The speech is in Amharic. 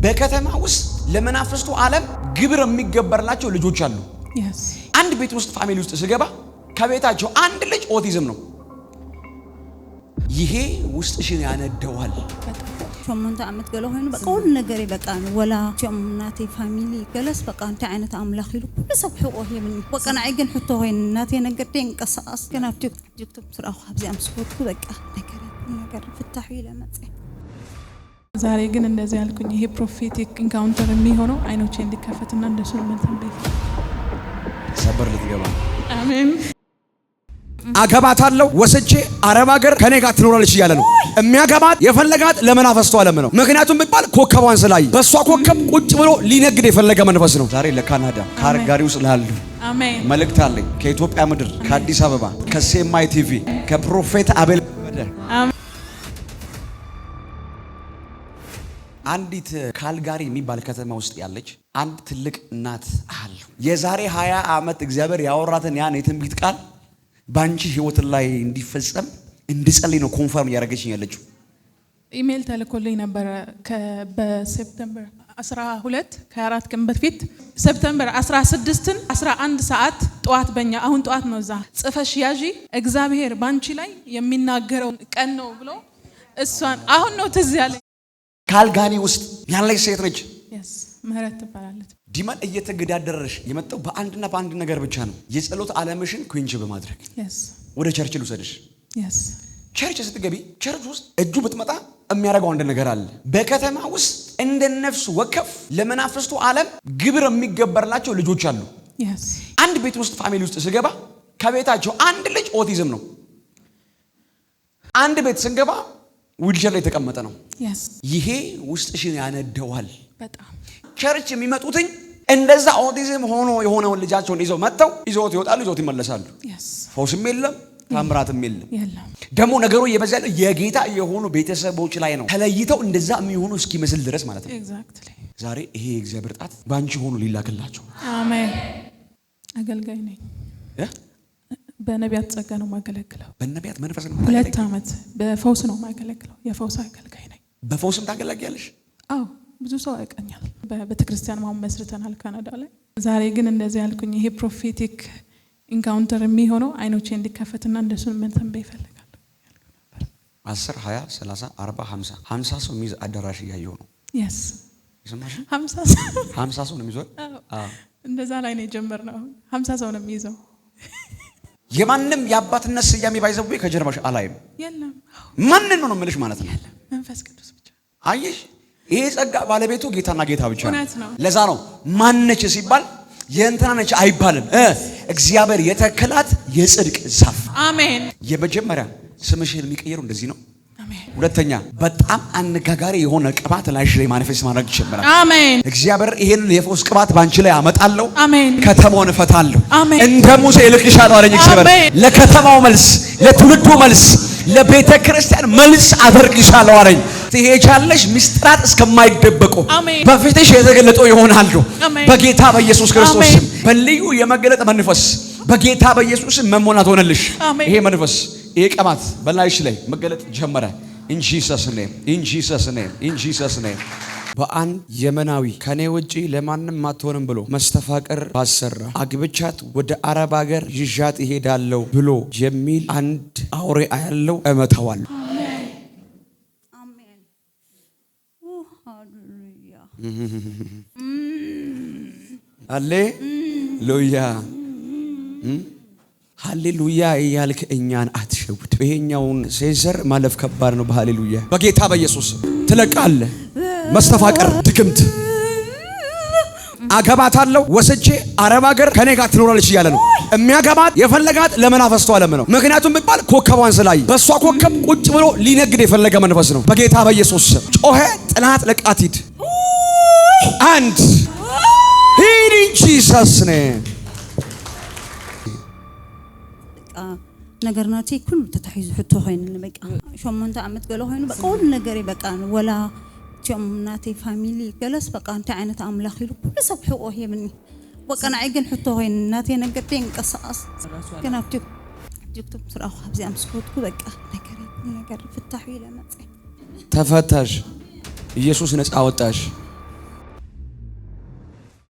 በከተማ ውስጥ ለመናፍስቱ ዓለም ግብር የሚገበርላቸው ልጆች አሉ። አንድ ቤት ውስጥ ፋሚሊ ውስጥ ስገባ ከቤታቸው አንድ ልጅ ኦቲዝም ነው። ይሄ ውስጥሽን ያነደዋል። ሾመንታ አመት ገለው ሆይኑ በቃ ሁሉ ነገር ይበቃ ነው ወላ ሾምናቴ ፋሚሊ ገለስ በቃ አንተ አይነት አምላክ ይሉ ሁሉ ሰብ ሕቆህ የምን ወቀና አይገን ሕቶ ሆይን እናቴ ነገር ደንቀሳስ ገና ቲክቶክ ስራው ሀብዚ አምስኮትኩ በቃ ነገር ፍታሁ ይለመጽ ዛሬ ግን እንደዚህ ያልኩኝ ይሄ ፕሮፌቲክ ኢንካውንተር የሚሆነው አይኖቼ እንዲከፈትና እንደሱ መንተን ቤት ሰበር ልትገባ አሜን። አገባታለሁ ወስጄ አረብ ሀገር ከኔ ጋር ትኖራለች እያለ ነው የሚያገባት። የፈለጋት ለመናፈስቱ ዓለም ነው። ምክንያቱም ቢባል ኮከቧን ስላይ በሷ ኮከብ ቁጭ ብሎ ሊነግድ የፈለገ መንፈስ ነው። ዛሬ ለካናዳ ካርጋሪ ውስጥ ላሉ አሜን መልእክት አለኝ። ከኢትዮጵያ ምድር ከአዲስ አበባ ከሴማይ ቲቪ ከፕሮፌት አቤል አንዲት ካልጋሪ የሚባል ከተማ ውስጥ ያለች አንድ ትልቅ እናት አለ። የዛሬ 20 ዓመት እግዚአብሔር ያወራትን ያን የትንቢት ቃል ባንቺ ህይወት ላይ እንዲፈጸም እንድጸልይ ነው ኮንፈርም ያደረገችኝ ያለችው። ኢሜል ተልኮልኝ ነበር በሴፕቴምበር 12 ከ4 ቀን በፊት ሴፕቴምበር 16ን 11 ሰዓት ጠዋት በእኛ አሁን ጠዋት ነው። እዛ ጽፈሽ ያዢ እግዚአብሔር ባንቺ ላይ የሚናገረው ቀን ነው ብሎ እሷን አሁን ነው ትዝ ያለኝ። ካልጋሪ ውስጥ ያለች ሴት ነች። ምህረት ትባላለች። ዲማን እየተገዳደረሽ የመጣው በአንድና በአንድ ነገር ብቻ ነው። የጸሎት ዓለምሽን ኩንች በማድረግ ወደ ቸርች ልውሰድሽ። ቸርች ስትገቢ ቸርች ውስጥ እጁ ብትመጣ የሚያደርገው አንድ ነገር አለ። በከተማ ውስጥ እንደ ነፍስ ወከፍ ለመናፍስቱ ዓለም ግብር የሚገበርላቸው ልጆች አሉ። አንድ ቤት ውስጥ ፋሚሊ ውስጥ ስገባ ከቤታቸው አንድ ልጅ ኦቲዝም ነው። አንድ ቤት ስንገባ ዊልቸር ላይ የተቀመጠ ነው። ይሄ ውስጥሽን ያነደዋል በጣም። ቸርች የሚመጡትኝ እንደዛ ኦቲዝም ሆኖ የሆነውን ልጃቸውን ይዘው መጥተው ይዘውት ይወጣሉ፣ ይዘውት ይመለሳሉ። ፈውስም የለም ታምራትም የለም። ደግሞ ነገሩ እየበዛ ያለው የጌታ የሆኑ ቤተሰቦች ላይ ነው። ተለይተው እንደዛ የሚሆኑ እስኪመስል ድረስ ማለት ነው። ዛሬ ይሄ የእግዚአብሔር ጣት ባንቺ ሆኖ ሊላክላቸው። አሜን። አገልጋይ ነኝ። በነቢያት ጸጋ ነው ማገለግለው። በነቢያት መንፈስ ነው። 2 ዓመት በፈውስ ነው ማገለግለው። የፈውስ አገልጋይ ነኝ። በፈውስም ታገለግያለሽ? አዎ ብዙ ሰው ያቀኛል። በቤተክርስቲያን ማም መስርተናል ካናዳ ላይ። ዛሬ ግን እንደዚህ ያልኩኝ ይሄ ፕሮፌቲክ ኢንካውንተር የሚሆነው አይኖቼ እንዲከፈትና እንደሱን መንተን በይፈልጋል። 10 20 30 40 50 ሰው የሚይዝ አዳራሽ እያየሁ ነው። ይሰማሽ? 50 ሰው ነው የሚይዘው። እንደዛ ላይ ነው የጀመርነው። 50 ሰው ነው የሚይዘው። የማንም የአባትነት ስያሜ ባይዘው ከጀርባሽ አላይም። የለም ማንን ነው የምልሽ ማለት ነው። መንፈስ ቅዱስ ብቻ። አየሽ፣ ይሄ ጸጋ ባለቤቱ ጌታና ጌታ ብቻ ነው። ለዛ ነው ማነች ሲባል የእንትና ነች አይባልም። እግዚአብሔር የተከላት የጽድቅ ዛፍ። አሜን። የመጀመሪያ ስምሽን የሚቀየረው እንደዚህ ነው። ሁለተኛ በጣም አነጋጋሪ የሆነ ቅባት ላይሽ ላይ ማኒፌስት ማድረግ ይጀምራል። አሜን። እግዚአብሔር ይሄን የፈውስ ቅባት ባንቺ ላይ አመጣለሁ። አሜን። ከተማውን እፈታለሁ። እንደ ሙሴ እልክሻለሁ አለኝ እግዚአብሔር። ለከተማው መልስ፣ ለትውልዱ መልስ፣ ለቤተ ክርስቲያን መልስ አደርግሻለሁ አለኝ። ትሄጃለሽ፣ ምስጢራት እስከማይደበቁ በፊትሽ የተገለጡ ይሆናሉ። በጌታ በኢየሱስ ክርስቶስ ስም በልዩ የመገለጥ መንፈስ በጌታ በኢየሱስ ስም መሞላት ሆነልሽ። ይሄ መንፈስ ይሄ ቅባት በላይሽ ላይ መገለጥ ጀመረ። in Jesus name በአንድ የመናዊ ከኔ ውጪ ለማንም አትሆንም ብሎ መስተፋቅር ባሰራ አግብቻት ወደ አረብ ሀገር ይዣት ይሄዳለው ብሎ የሚል አንድ አውሬ ያለው እመታዋለሁ። አሜን። ሃሌሉያ ሃሌሉያ እያልክ እኛን አትሸውድ። ይሄኛውን ሴንሰር ማለፍ ከባድ ነው። በሃሌሉያ በጌታ በኢየሱስ ትለቃለህ። መስተፋቅር ድግምት አገባታለሁ ወስጄ አረብ ሀገር ከኔ ጋር ትኖራለች እያለ ነው የሚያገባት። የፈለጋት ለመናፈስቱ ዓለም ነው። ምክንያቱም ቢባል ኮከቧን ስላይ በሷ ኮከብ ቁጭ ብሎ ሊነግድ የፈለገ መንፈስ ነው። በጌታ በኢየሱስ ጮኸ ጥላት ለቃት ሂድ። አንድ ሂድ in Jesus name ነገር ናቲ ኩሉ ተታሒዙ ሕቶ ሆይን በቃ ሾመንታ አመት ገለው ሆይኑ በቃ ሁሉ ነገር ይበቃ ነው ወላ ሾምናቴ ፋሚሊ ገለስ በቃ አንተ አይነት አምላክ ይሉ ሁሉ ሰብ ሕቆህ የምን ወቀና አይገን ሕቶ ሆይን እናቴ ነገር ደንቀሳስ ገና ቲክቶክ ስራው ሀብዚ አምስኮትኩ በቃ ነገር ፍታሁ ይለመጽ ተፈታሽ። ኢየሱስ ነፃ አወጣሽ።